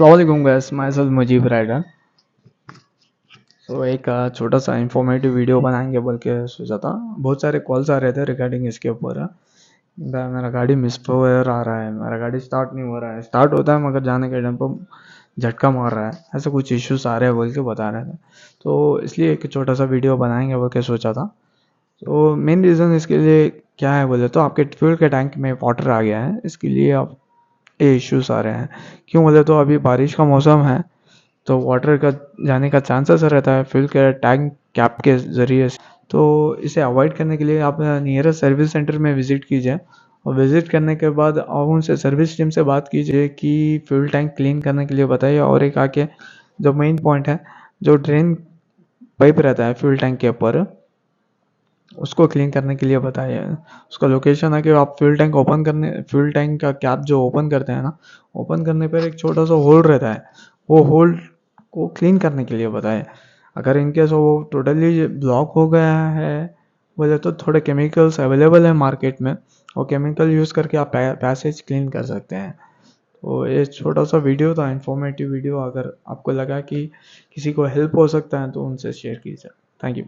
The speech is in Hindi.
अस्सलामुअलैकुम guys, myself Mujeeb rider. एक छोटा सा इंफॉर्मेटिव वीडियो बनाएंगे बोल के सोचा था। बहुत सारे कॉल्स आ रहे थे रिगार्डिंग इसके ऊपर। मेरा गाड़ी मिसफायर आ रहा है, मेरा गाड़ी स्टार्ट नहीं हो रहा है, स्टार्ट होता है मगर जाने के टाइम पर झटका मार रहा है, ऐसे कुछ इश्यूज आ रहे हैं बोल के बता रहे थे। तो इसलिए एक छोटा सा वीडियो बनाएंगे बोल के सोचा था। तो मेन रीज़न इसके लिए क्या है बोले तो आपके फ्यूल के टैंक में वाटर आ गया है, इसके लिए आप ये इश्यूज आ रहे हैं। क्यों बोले तो अभी बारिश का मौसम है, तो वाटर का जाने का चांसेस रहता है फ्यूल के टैंक कैप के ज़रिए। तो इसे अवॉइड करने के लिए आप नियरेस्ट सर्विस सेंटर में विज़िट कीजिए, और विज़िट करने के बाद आप उनसे सर्विस टीम से बात कीजिए कि फ्यूल टैंक क्लीन करने के लिए बताइए। और एक आके जो मेन पॉइंट है, जो ड्रेन पाइप रहता है फ्यूल टैंक के ऊपर, उसको क्लीन करने के लिए बताइए। उसका लोकेशन है कि आप फ्यूल टैंक का कैप जो ओपन करते हैं ना, ओपन करने पर एक छोटा सा होल रहता है, वो होल को क्लीन करने के लिए बताएं। अगर इनकेस वो टोटली ब्लॉक हो गया है बोले तो थोड़े केमिकल्स अवेलेबल है मार्केट में, वो केमिकल यूज़ करके आप पैसेज क्लीन कर सकते हैं। तो ये छोटा सा वीडियो था, इंफॉर्मेटिव वीडियो। अगर आपको लगा कि किसी को हेल्प हो सकता है तो उनसे शेयर कीजिए। Thank you.